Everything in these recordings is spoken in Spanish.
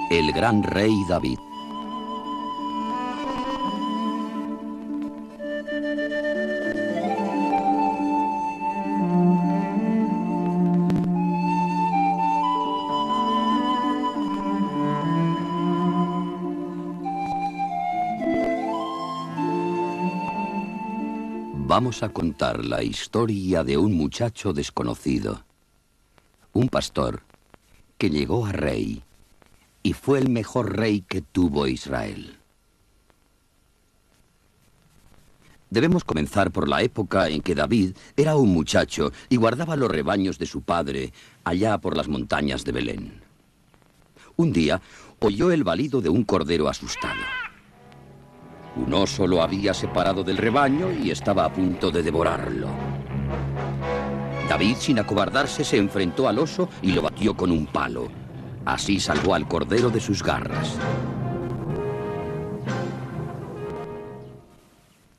El gran rey David. Vamos a contar la historia de un muchacho desconocido, un pastor que llegó a rey y fue el mejor rey que tuvo Israel. Debemos comenzar por la época en que David era un muchacho y guardaba los rebaños de su padre allá por las montañas de Belén. Un día oyó el balido de un cordero asustado. Un oso lo había separado del rebaño y estaba a punto de devorarlo. David, sin acobardarse, se enfrentó al oso y lo batió con un palo. Así salvó al cordero de sus garras.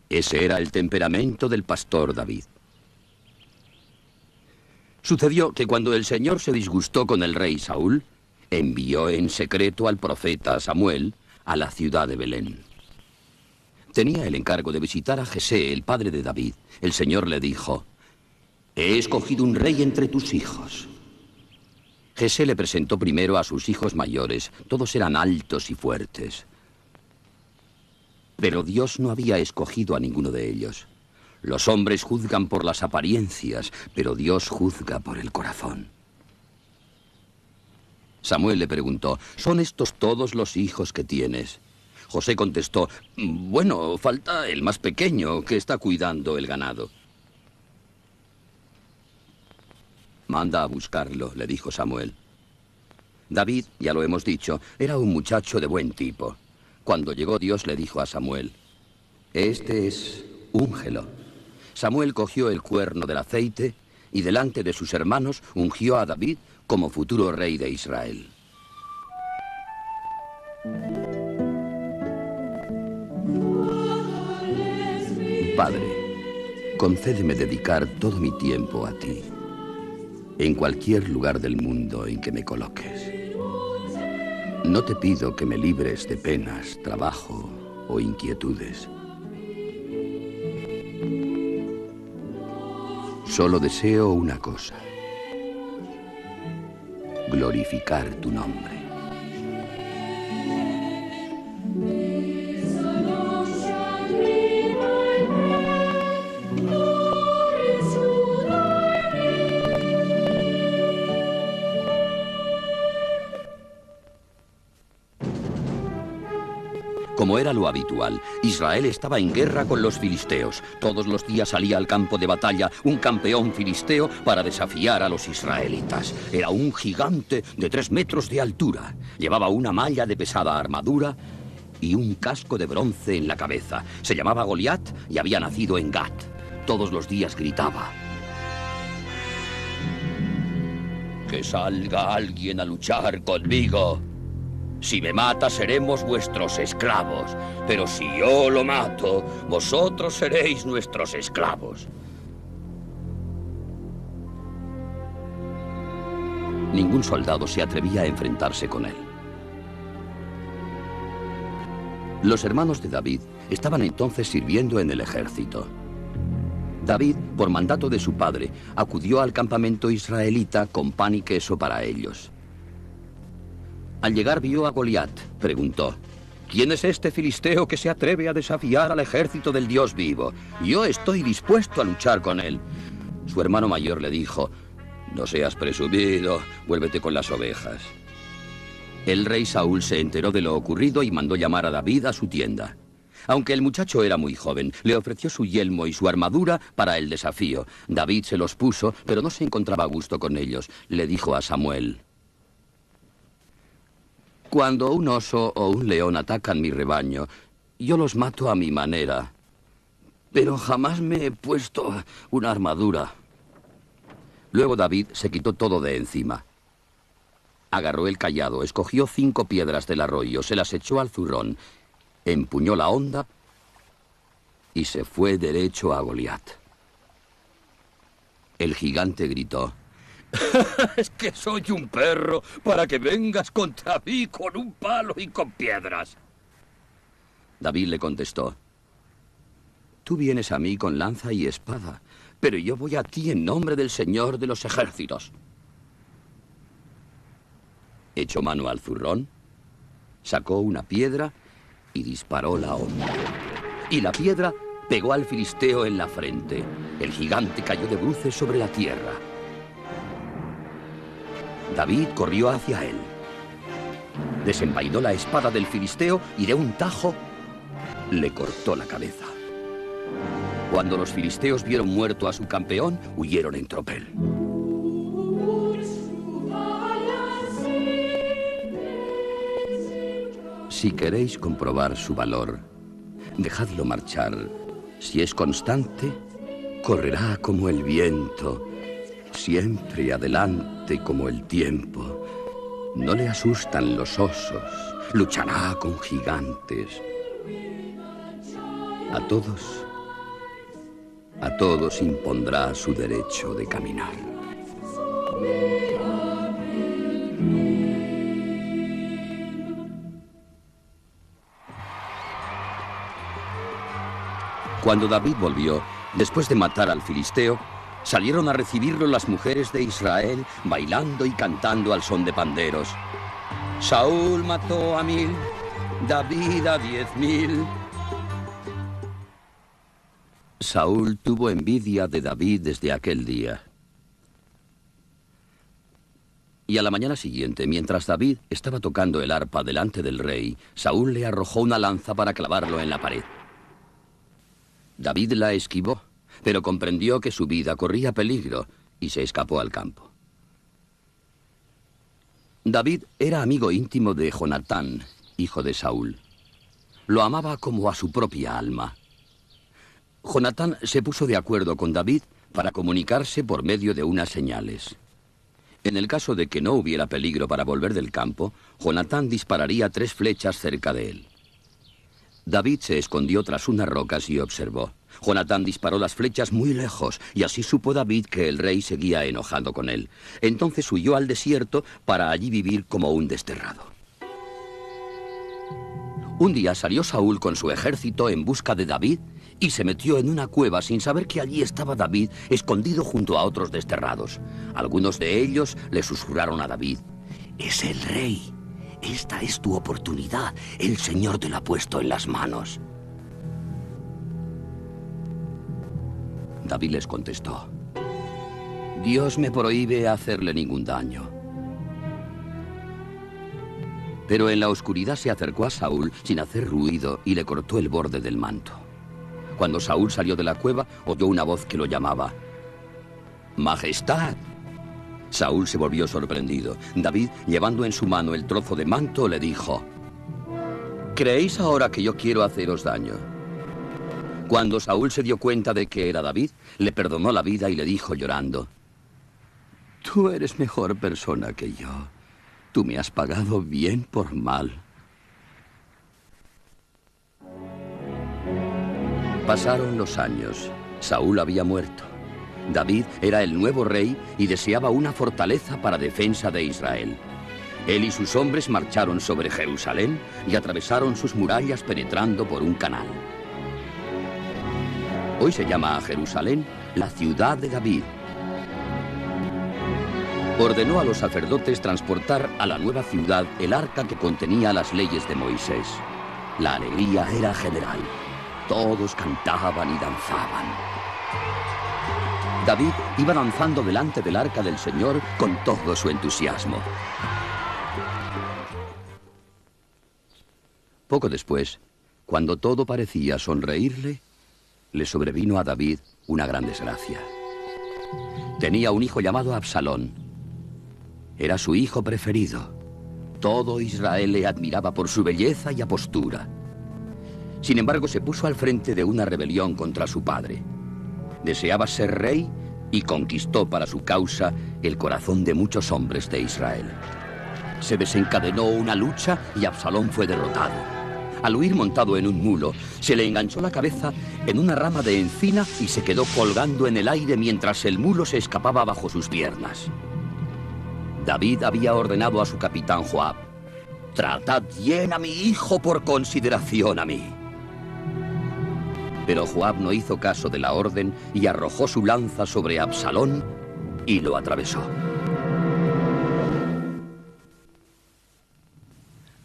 Ese era el temperamento del pastor David. Sucedió que cuando el Señor se disgustó con el rey Saúl, envió en secreto al profeta Samuel a la ciudad de Belén. Tenía el encargo de visitar a Jesé, el padre de David. El Señor le dijo: «He escogido un rey entre tus hijos». Jesé le presentó primero a sus hijos mayores. Todos eran altos y fuertes. Pero Dios no había escogido a ninguno de ellos. Los hombres juzgan por las apariencias, pero Dios juzga por el corazón. Samuel le preguntó: «¿Son estos todos los hijos que tienes?» José contestó: «Bueno, falta el más pequeño, que está cuidando el ganado». «Manda a buscarlo», le dijo Samuel. David, ya lo hemos dicho, era un muchacho de buen tipo. Cuando llegó, Dios le dijo a Samuel: «Este es, úngelo». Samuel cogió el cuerno del aceite y delante de sus hermanos ungió a David como futuro rey de Israel. Padre, concédeme dedicar todo mi tiempo a ti, en cualquier lugar del mundo en que me coloques. No te pido que me libres de penas, trabajo o inquietudes. Solo deseo una cosa: glorificar tu nombre. Como era lo habitual, Israel estaba en guerra con los filisteos. Todos los días salía al campo de batalla un campeón filisteo para desafiar a los israelitas. Era un gigante de 3 metros de altura. Llevaba una malla de pesada armadura y un casco de bronce en la cabeza. Se llamaba Goliat y había nacido en Gat. Todos los días gritaba: «Que salga alguien a luchar conmigo. Si me mata, seremos vuestros esclavos. Pero si yo lo mato, vosotros seréis nuestros esclavos». Ningún soldado se atrevía a enfrentarse con él. Los hermanos de David estaban entonces sirviendo en el ejército. David, por mandato de su padre, acudió al campamento israelita con pan y queso para ellos. Al llegar vio a Goliat. Preguntó: «¿Quién es este filisteo que se atreve a desafiar al ejército del Dios vivo? Yo estoy dispuesto a luchar con él». Su hermano mayor le dijo: «No seas presumido, vuélvete con las ovejas». El rey Saúl se enteró de lo ocurrido y mandó llamar a David a su tienda. Aunque el muchacho era muy joven, le ofreció su yelmo y su armadura para el desafío. David se los puso, pero no se encontraba a gusto con ellos. Le dijo a Samuel: «Cuando un oso o un león atacan mi rebaño, yo los mato a mi manera, pero jamás me he puesto una armadura». Luego David se quitó todo de encima. Agarró el cayado, escogió 5 piedras del arroyo, se las echó al zurrón, empuñó la honda y se fue derecho a Goliat. El gigante gritó: Es que soy un perro para que vengas contra mí con un palo y con piedras. David le contestó: tú vienes a mí con lanza y espada, pero yo voy a ti en nombre del Señor de los ejércitos. Echó mano al zurrón, sacó una piedra y disparó la honda. Y la piedra pegó al filisteo en la frente. El gigante cayó de bruces sobre la tierra. David corrió hacia él. Desenvainó la espada del filisteo y de un tajo le cortó la cabeza. Cuando los filisteos vieron muerto a su campeón, huyeron en tropel. Si queréis comprobar su valor, dejadlo marchar. Si es constante, correrá como el viento, siempre adelante como el tiempo. No le asustan los osos, luchará con gigantes. A todos impondrá su derecho de caminar. Cuando David volvió, después de matar al filisteo, salieron a recibirlo las mujeres de Israel, bailando y cantando al son de panderos. Saúl mató a 1000, David a 10.000. Saúl tuvo envidia de David desde aquel día. Y a la mañana siguiente, mientras David estaba tocando el arpa delante del rey, Saúl le arrojó una lanza para clavarlo en la pared. David la esquivó, pero comprendió que su vida corría peligro y se escapó al campo. David era amigo íntimo de Jonatán, hijo de Saúl. Lo amaba como a su propia alma. Jonatán se puso de acuerdo con David para comunicarse por medio de unas señales. En el caso de que no hubiera peligro para volver del campo, Jonatán dispararía 3 flechas cerca de él. David se escondió tras unas rocas y observó. Jonatán disparó las flechas muy lejos, y así supo David que el rey seguía enojado con él. Entonces huyó al desierto para allí vivir como un desterrado. Un día salió Saúl con su ejército en busca de David y se metió en una cueva sin saber que allí estaba David escondido junto a otros desterrados. Algunos de ellos le susurraron a David: «Es el rey. Esta es tu oportunidad. El Señor te la ha puesto en las manos». David les contestó: «Dios me prohíbe hacerle ningún daño». Pero en la oscuridad se acercó a Saúl sin hacer ruido y le cortó el borde del manto. Cuando Saúl salió de la cueva, oyó una voz que lo llamaba: «Majestad». Saúl se volvió sorprendido. David, llevando en su mano el trozo de manto, le dijo: «¿Creéis ahora que yo quiero haceros daño?». Cuando Saúl se dio cuenta de que era David, le perdonó la vida y le dijo llorando: «Tú eres mejor persona que yo. Tú me has pagado bien por mal». Pasaron los años. Saúl había muerto. David era el nuevo rey y deseaba una fortaleza para defensa de Israel. Él y sus hombres marcharon sobre Jerusalén y atravesaron sus murallas penetrando por un canal. Hoy se llama a Jerusalén la ciudad de David. Ordenó a los sacerdotes transportar a la nueva ciudad el arca que contenía las leyes de Moisés. La alegría era general. Todos cantaban y danzaban. David iba danzando delante del arca del Señor con todo su entusiasmo. Poco después, cuando todo parecía sonreírle, le sobrevino a David una gran desgracia. Tenía un hijo llamado Absalón. Era su hijo preferido. Todo Israel le admiraba por su belleza y apostura. Sin embargo, se puso al frente de una rebelión contra su padre. Deseaba ser rey y conquistó para su causa el corazón de muchos hombres de Israel. Se desencadenó una lucha y Absalón fue derrotado. Al huir montado en un mulo, se le enganchó la cabeza en una rama de encina y se quedó colgando en el aire mientras el mulo se escapaba bajo sus piernas. David había ordenado a su capitán Joab: «Tratad bien a mi hijo por consideración a mí». Pero Joab no hizo caso de la orden y arrojó su lanza sobre Absalón y lo atravesó.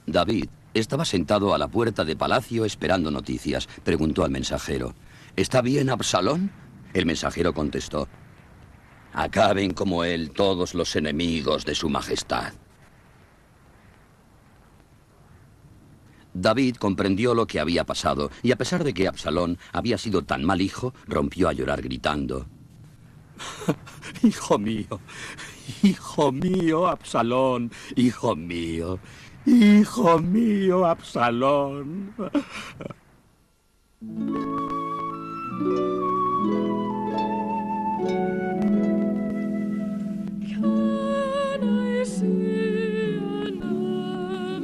David estaba sentado a la puerta de palacio esperando noticias. Preguntó al mensajero: «¿Está bien Absalón?». El mensajero contestó: «Acaben como él todos los enemigos de su majestad». David comprendió lo que había pasado, y a pesar de que Absalón había sido tan mal hijo, rompió a llorar gritando: «Hijo mío, Absalón, hijo mío, Absalón».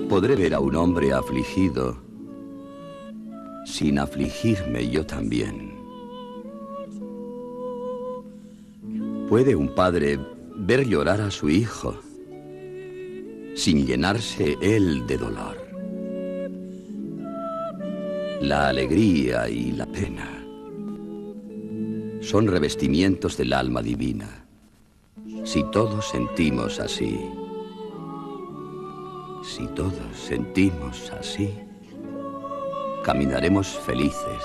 Podré ver a un hombre afligido sin afligirme yo también. ¿Puede un padre ver llorar a su hijo sin llenarse él de dolor? La alegría y la pena son revestimientos del alma divina. Si todos sentimos así, caminaremos felices